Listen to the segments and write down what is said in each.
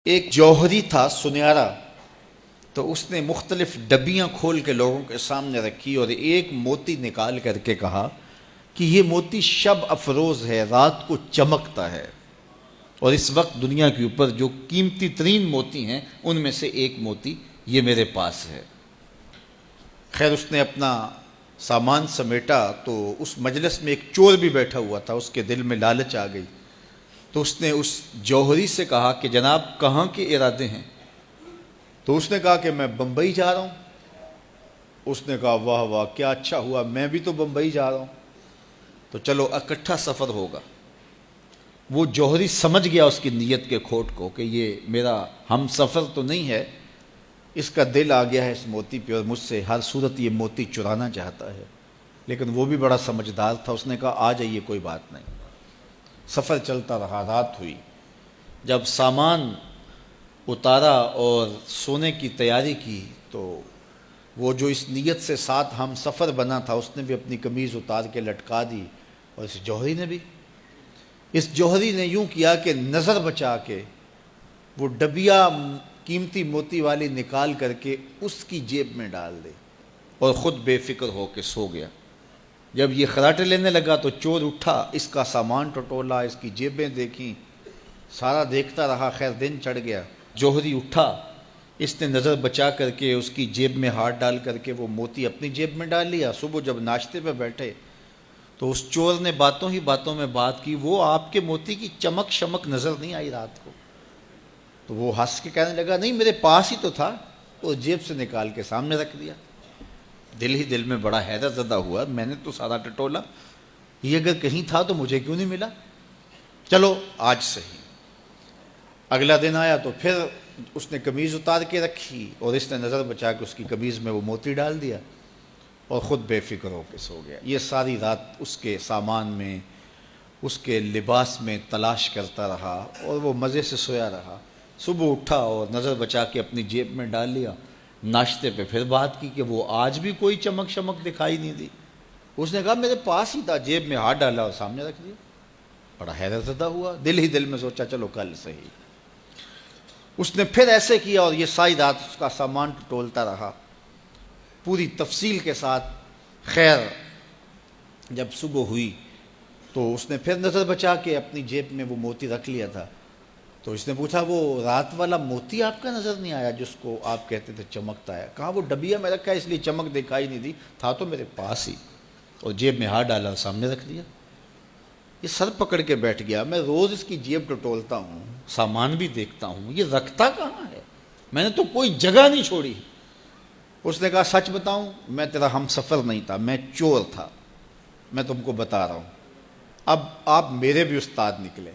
ایک جوہری تھا سنہرا، تو اس نے مختلف ڈبیاں کھول کے لوگوں کے سامنے رکھی اور ایک موتی نکال کر کے کہا کہ یہ موتی شب افروز ہے، رات کو چمکتا ہے، اور اس وقت دنیا کے اوپر جو قیمتی ترین موتی ہیں ان میں سے ایک موتی یہ میرے پاس ہے۔ خیر اس نے اپنا سامان سمیٹا تو اس مجلس میں ایک چور بھی بیٹھا ہوا تھا، اس کے دل میں لالچ آ گئی، تو اس نے اس جوہری سے کہا کہ جناب کہاں کے ارادے ہیں؟ تو اس نے کہا کہ میں بمبئی جا رہا ہوں۔ اس نے کہا واہ واہ کیا اچھا ہوا، میں بھی تو بمبئی جا رہا ہوں، تو چلو اکٹھا سفر ہوگا۔ وہ جوہری سمجھ گیا اس کی نیت کے کھوٹ کو کہ یہ میرا ہم سفر تو نہیں ہے، اس کا دل آ گیا ہے اس موتی پہ اور مجھ سے ہر صورت یہ موتی چرانا چاہتا ہے۔ لیکن وہ بھی بڑا سمجھدار تھا، اس نے کہا آ جائیے کوئی بات نہیں۔ سفر چلتا رہا، رات ہوئی، جب سامان اتارا اور سونے کی تیاری کی تو وہ جو اس نیت سے ساتھ ہم سفر بنا تھا اس نے بھی اپنی قمیض اتار کے لٹکا دی، اور اس جوہری نے بھی۔ اس جوہری نے یوں کیا کہ نظر بچا کے وہ ڈبیا قیمتی موتی والی نکال کر کے اس کی جیب میں ڈال دے اور خود بے فکر ہو کے سو گیا۔ جب یہ خراٹے لینے لگا تو چور اٹھا، اس کا سامان ٹٹولا، اس کی جیبیں دیکھیں، سارا دیکھتا رہا۔ خیر دن چڑھ گیا، جوہری اٹھا، اس نے نظر بچا کر کے اس کی جیب میں ہاتھ ڈال کر کے وہ موتی اپنی جیب میں ڈال لیا۔ صبح جب ناشتے پہ بیٹھے تو اس چور نے باتوں ہی باتوں میں بات کی، وہ آپ کے موتی کی چمک شمک نظر نہیں آئی رات کو؟ تو وہ ہنس کے کہنے لگا نہیں میرے پاس ہی تو تھا، وہ جیب سے نکال کے سامنے رکھ دیا۔ دل ہی دل میں بڑا حیرت زدہ ہوا، میں نے تو سارا ٹٹولا، یہ اگر کہیں تھا تو مجھے کیوں نہیں ملا؟ چلو آج صحیح۔ اگلا دن آیا تو پھر اس نے قمیض اتار کے رکھی اور اس نے نظر بچا کے اس کی قمیض میں وہ موتی ڈال دیا اور خود بے فکر ہو کے سو گیا۔ یہ ساری رات اس کے سامان میں، اس کے لباس میں تلاش کرتا رہا اور وہ مزے سے سویا رہا۔ صبح اٹھا اور نظر بچا کے اپنی جیب میں ڈال لیا۔ ناشتے پہ پھر بات کی کہ وہ آج بھی کوئی چمک شمک دکھائی نہیں دی۔ اس نے کہا میرے پاس ہی تھا، جیب میں ہاتھ ڈالا اور سامنے رکھ دیا۔ بڑا حیرت زدہ ہوا، دل ہی دل میں سوچا چلو کل صحیح۔ اس نے پھر ایسے کیا اور یہ ساری رات اس کا سامان ٹٹولتا رہا پوری تفصیل کے ساتھ۔ خیر جب صبح ہوئی تو اس نے پھر نظر بچا کے اپنی جیب میں وہ موتی رکھ لیا تھا۔ تو اس نے پوچھا وہ رات والا موتی آپ کا نظر نہیں آیا جس کو آپ کہتے تھے چمکتا ہے؟ کہا وہ ڈبیا میں رکھا ہے اس لیے چمک دکھائی نہیں دی، تھا تو میرے پاس ہی، اور جیب میں ہاتھ ڈالا اور سامنے رکھ دیا۔ یہ سر پکڑ کے بیٹھ گیا، میں روز اس کی جیب ٹٹولتا ہوں، سامان بھی دیکھتا ہوں، یہ رکھتا کہاں ہے؟ میں نے تو کوئی جگہ نہیں چھوڑی۔ اس نے کہا سچ بتاؤں میں تیرا ہم سفر نہیں تھا، میں چور تھا، میں تم کو بتا رہا ہوں۔ اب آپ میرے بھی استاد نکلے،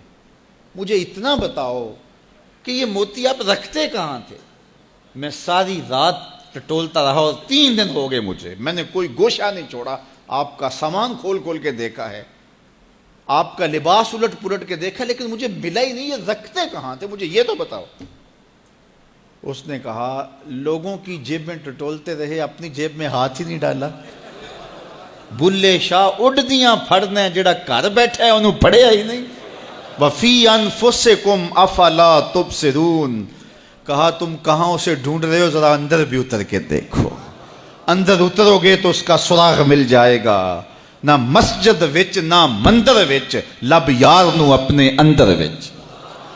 مجھے اتنا بتاؤ کہ یہ موتی آپ رکھتے کہاں تھے؟ میں ساری رات ٹٹولتا رہا اور 3 دن ہو گئے مجھے، میں نے کوئی گوشہ نہیں چھوڑا، آپ کا سامان کھول کھول کے دیکھا ہے، آپ کا لباس الٹ پلٹ کے دیکھا، لیکن مجھے ملا ہی نہیں، یہ رکھتے کہاں تھے مجھے یہ تو بتاؤ۔ اس نے کہا لوگوں کی جیب میں ٹٹولتے رہے، اپنی جیب میں ہاتھ ہی نہیں ڈالا۔ بلے شاہ اڈ دیاں پھڑنے، جڑا گھر بیٹھا ہے انہوں پڑھیا ہی نہیں۔ وَفِي أَنفُسِكُمْ أَفَلَا تُبْصِرُونَ، کہا تم کہاں اسے ڈھونڈ رہے ہو، ذرا اندر بھی اتر کے دیکھو، اندر اترو گے تو اس کا سراغ مل جائے گا۔ نہ مسجد وچ نہ مندر وچ، لب یار نو اپنے اندر وچ۔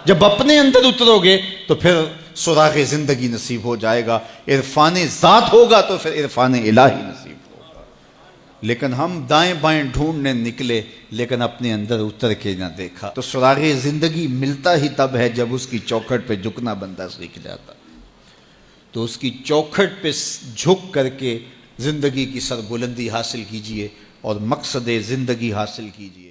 جب اپنے اندر اترو گے تو پھر سراغ زندگی نصیب ہو جائے گا، عرفان ذات ہوگا تو پھر عرفان الہی نصیب ہوگا۔ لیکن ہم دائیں بائیں ڈھونڈنے نکلے لیکن اپنے اندر اتر کے نہ دیکھا۔ تو سراغ زندگی ملتا ہی تب ہے جب اس کی چوکھٹ پہ جھکنا بندہ سیکھ جاتا۔ تو اس کی چوکھٹ پہ جھک کر کے زندگی کی سربلندی حاصل کیجئے اور مقصد زندگی حاصل کیجئے۔